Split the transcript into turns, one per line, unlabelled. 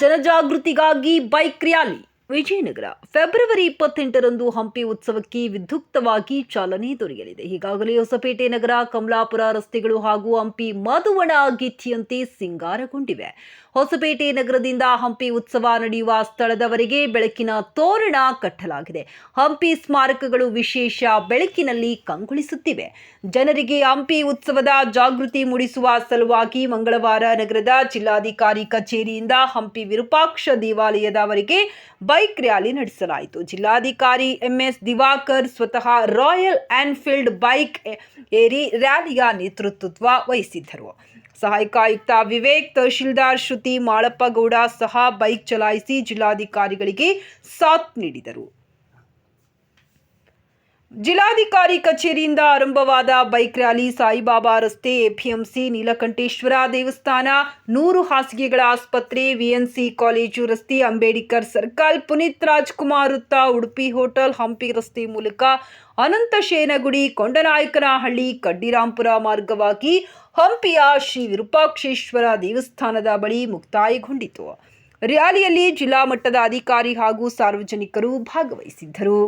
ಜನಜಾಗೃತಿಗಾಗಿ bike rally Vijayanagara February 28ರಂದು ಹಂಪಿ ಉತ್ಸವಕ್ಕೆ ವಿದ್ಯುಕ್ತವಾಗಿ ಚಾಲನೆ ದೊರೆಯಲಿದೆ. ಈಗಾಗಲೇ ಹೊಸಪೇಟೆ ನಗರ, ಕಮಲಾಪುರ ರಸ್ತೆಗಳು ಹಾಗೂ ಹಂಪಿ ಮಧುವಣ ಗಿತ್ತಿಯಂತೆ ಸಿಂಗಾರಗೊಂಡಿವೆ. ಹೊಸಪೇಟೆ ನಗರದಿಂದ ಹಂಪಿ ಉತ್ಸವ ನಡೆಯುವ ಸ್ಥಳದವರೆಗೆ ಬೆಳಕಿನ ತೋರಣ ಕಟ್ಟಲಾಗಿದೆ. ಹಂಪಿ ಸ್ಮಾರಕಗಳು ವಿಶೇಷ ಬೆಳಕಿನಲ್ಲಿ ಕಂಗೊಳಿಸುತ್ತಿವೆ. ಜನರಿಗೆ ಹಂಪಿ ಉತ್ಸವದ ಜಾಗೃತಿ ಮೂಡಿಸುವ ಸಲುವಾಗಿ ಮಂಗಳವಾರ ನಗರದ ಜಿಲ್ಲಾಧಿಕಾರಿ ಕಚೇರಿಯಿಂದ ಹಂಪಿ ವಿರೂಪಾಕ್ಷ ದೇವಾಲಯದವರೆಗೆ ಬೈಕ್ ರ್ಯಾಲಿ ನಡೆಸಲಾಯಿತು. ಜಿಲ್ಲಾಧಿಕಾರಿ ಎಂಎಸ್ ದಿವಾಕರ್ ಸ್ವತಃ ರಾಯಲ್ ಎನ್ಫೀಲ್ಡ್ ಬೈಕ್ ಏರಿ ರ್ಯಾಲಿಯ ನೇತೃತ್ವ ವಹಿಸಿದ್ದರು. ಸಹಾಯಕ ಆಯುಕ್ತ ವಿವೇಕ್, ತಹಶೀಲ್ದಾರ್ ಶ್ರುತಿ ಮಾಳಪ್ಪಗೌಡ ಸಹ ಬೈಕ್ ಚಲಾಯಿಸಿ ಜಿಲ್ಲಾಧಿಕಾರಿಗಳಿಗೆ ಸಾಥ್ ನೀಡಿದರು. ಜಿಲ್ಲಾಧಿಕಾರಿ ಕಚೇರಿಯಿಂದ ಆರಂಭವಾದ ಬೈಕ್ ರ್ಯಾಲಿ ಸಾಯಿಬಾಬಾ ರಸ್ತೆ, ಎಪಿಎಂಸಿ, ನೀಲಕಂಠೇಶ್ವರ ದೇವಸ್ಥಾನ, 100 ಹಾಸಿಗೆಗಳ ಆಸ್ಪತ್ರೆ, ವಿಎನ್ಸಿ ಕಾಲೇಜು ರಸ್ತೆ, ಅಂಬೇಡ್ಕರ್ ಸರ್ಕಲ್, ಪುನೀತ್ ರಾಜ್ಕುಮಾರ್ ವೃತ್ತ, ಉಡುಪಿ ಹೋಟೆಲ್, ಹಂಪಿ ರಸ್ತೆ ಮೂಲಕ ಅನಂತಶಯನಗುಡಿ, ಕೊಂಡನಾಯಕನಹಳ್ಳಿ, ಕಡ್ಡಿರಾಂಪುರ ಮಾರ್ಗವಾಗಿ ಹಂಪಿಯ ಶ್ರೀ ವಿರೂಪಾಕ್ಷೇಶ್ವರ ದೇವಸ್ಥಾನದ ಬಳಿ ಮುಕ್ತಾಯಗೊಂಡಿತು. ರ್ಯಾಲಿಯಲ್ಲಿ ಜಿಲ್ಲಾ ಮಟ್ಟದ ಅಧಿಕಾರಿ ಹಾಗೂ ಸಾರ್ವಜನಿಕರು ಭಾಗವಹಿಸಿದ್ದರು.